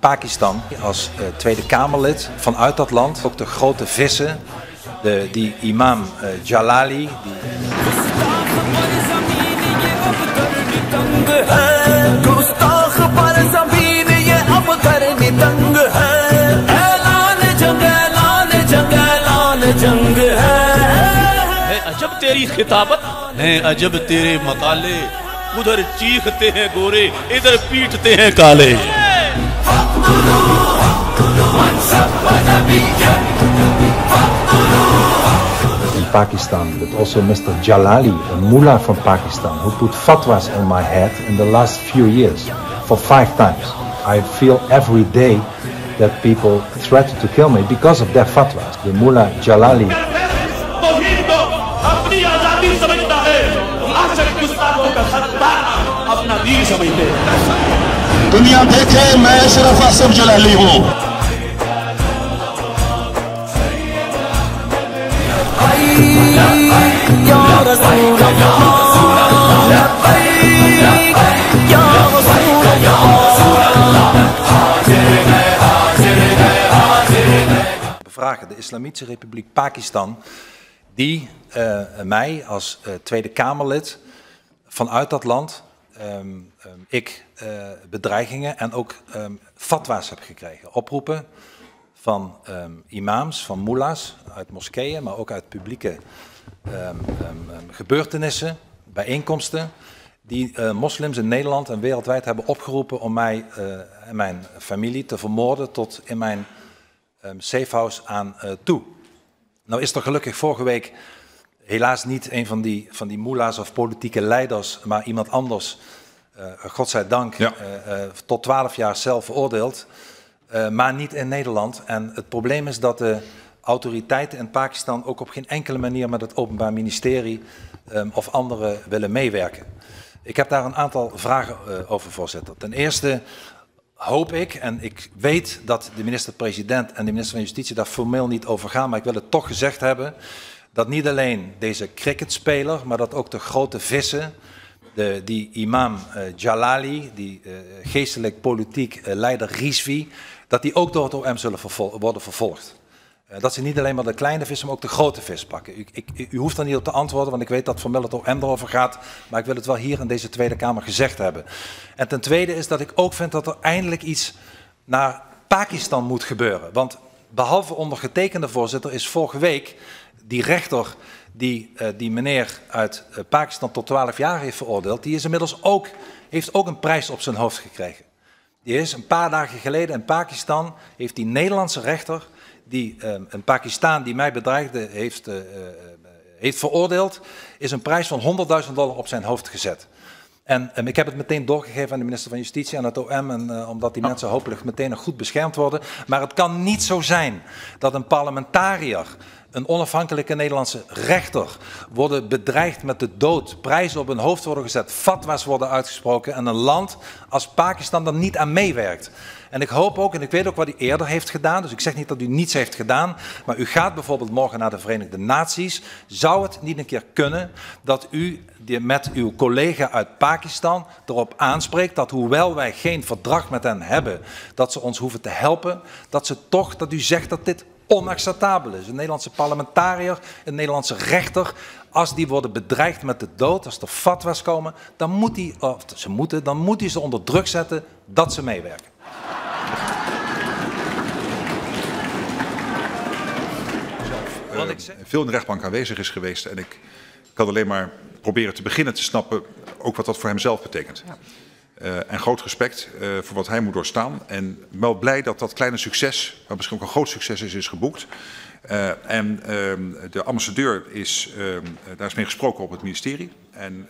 Pakistan als Tweede Kamerlid vanuit dat land. Ook de grote vissen, die imam Jalali. अजब तेरी खिताबत है, अजब तेरे मकाले, उधर चीखते हैं गोरे, इधर पीटते हैं काले. In Pakistan, but also Mr. Jalali, a mullah from Pakistan, who put fatwas on my head in the last few years for 5 times. I feel every day that people threaten to kill me because of their fatwas. The mullah Jalali. दुनिया देखे मैं सिर्फ आसिफ जलाली हूँ. Bevragen de Islamitische Republiek Pakistan, die mij als Tweede Kamerlid vanuit dat land bedreigingen en ook fatwa's heb gekregen. Oproepen van imams, van mullahs uit moskeeën, maar ook uit publieke gebeurtenissen, bijeenkomsten, die moslims in Nederland en wereldwijd hebben opgeroepen om mij en mijn familie te vermoorden tot in mijn safehouse aan toe. Nou is er gelukkig vorige week helaas niet een van die mullahs of politieke leiders, maar iemand anders, godzijdank, tot 12 jaar zelf veroordeeld, maar niet in Nederland. En het probleem is dat de autoriteiten in Pakistan ook op geen enkele manier met het Openbaar Ministerie of anderen willen meewerken. Ik heb daar een aantal vragen over, voorzitter. Ten eerste hoop ik, en ik weet dat de minister-president en de minister van Justitie daar formeel niet over gaan, maar ik wil het toch gezegd hebben, dat niet alleen deze cricketspeler, maar dat ook de grote vissen, die imam Jalali, die geestelijk politiek leider Rizvi, dat die ook door het OM zullen worden vervolgd. Dat ze niet alleen maar de kleine vis, maar ook de grote vis pakken. U hoeft er niet op te antwoorden, want ik weet dat formeel het OM erover gaat, maar ik wil het wel hier in deze Tweede Kamer gezegd hebben. En ten tweede is dat ik ook vind dat er eindelijk iets naar Pakistan moet gebeuren. Want behalve ondergetekende, voorzitter, is vorige week die rechter die meneer uit Pakistan tot 12 jaar heeft veroordeeld, die is inmiddels heeft ook een prijs op zijn hoofd gekregen. Die is een paar dagen geleden in Pakistan, heeft die Nederlandse rechter, die een Pakistaan die mij bedreigde heeft veroordeeld, is een prijs van $100.000 op zijn hoofd gezet. En ik heb het meteen doorgegeven aan de minister van Justitie, aan het OM, omdat die mensen hopelijk meteen nog goed beschermd worden. Maar het kan niet zo zijn dat een parlementariër, een onafhankelijke Nederlandse rechter, worden bedreigd met de dood, prijzen op hun hoofd worden gezet, fatwa's worden uitgesproken en een land als Pakistan er niet aan meewerkt. En ik hoop ook, en ik weet ook wat u eerder heeft gedaan, dus ik zeg niet dat u niets heeft gedaan, maar u gaat bijvoorbeeld morgen naar de Verenigde Naties. Zou het niet een keer kunnen dat u met uw collega uit Pakistan erop aanspreekt dat hoewel wij geen verdrag met hen hebben, dat ze ons hoeven te helpen, dat u zegt dat dit onacceptabel is. Een Nederlandse parlementariër, een Nederlandse rechter, als die worden bedreigd met de dood, als er fatwa's komen, dan moet hij ze onder druk zetten dat ze meewerken. Veel in de rechtbank aanwezig is geweest en ik kan alleen maar proberen te beginnen te snappen ook wat dat voor hemzelf betekent. Ja. En groot respect voor wat hij moet doorstaan. En wel blij dat dat kleine succes, wat misschien ook een groot succes is geboekt. De ambassadeur daar is mee gesproken op het ministerie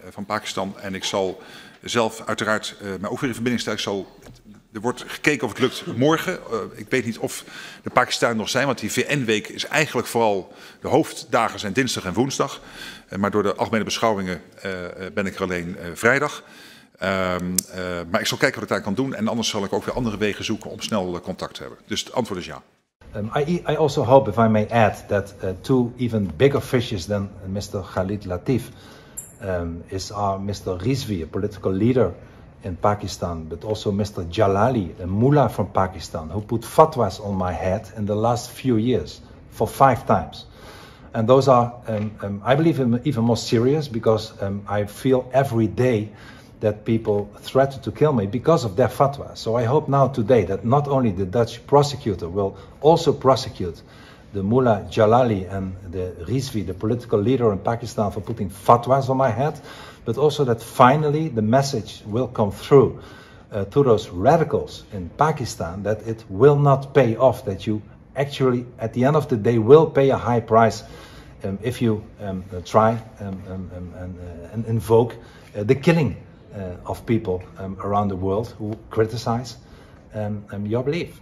van Pakistan. En ik zal zelf uiteraard mij ook weer in verbinding stellen. Er wordt gekeken of het lukt morgen. Ik weet niet of de Pakistanen nog zijn, want die VN-week is eigenlijk vooral de hoofddagen zijn dinsdag en woensdag. Maar door de algemene beschouwingen ben ik er alleen vrijdag. Maar ik zal kijken wat ik daar kan doen en anders zal ik ook weer andere wegen zoeken om snel contact te hebben. Dus het antwoord is ja. I also hope, if I may add, that two even bigger fishes than Mr. Khalid Latif is Mr. Rizvi, a political leader in Pakistan, but also Mr. Jalali, a mullah from Pakistan, who put fatwas on my head in the last few years for 5 times. And those are, I believe, even more serious, because I feel every day that people threaten to kill me because of their fatwa. So I hope now today that not only the Dutch prosecutor will also prosecute the Mullah Jalali and the Rizvi, the political leader in Pakistan, for putting fatwas on my head, but also that finally the message will come through to those radicals in Pakistan that it will not pay off, that you actually at the end of the day will pay a high price if you try and invoke the killing of people around the world who criticize your belief.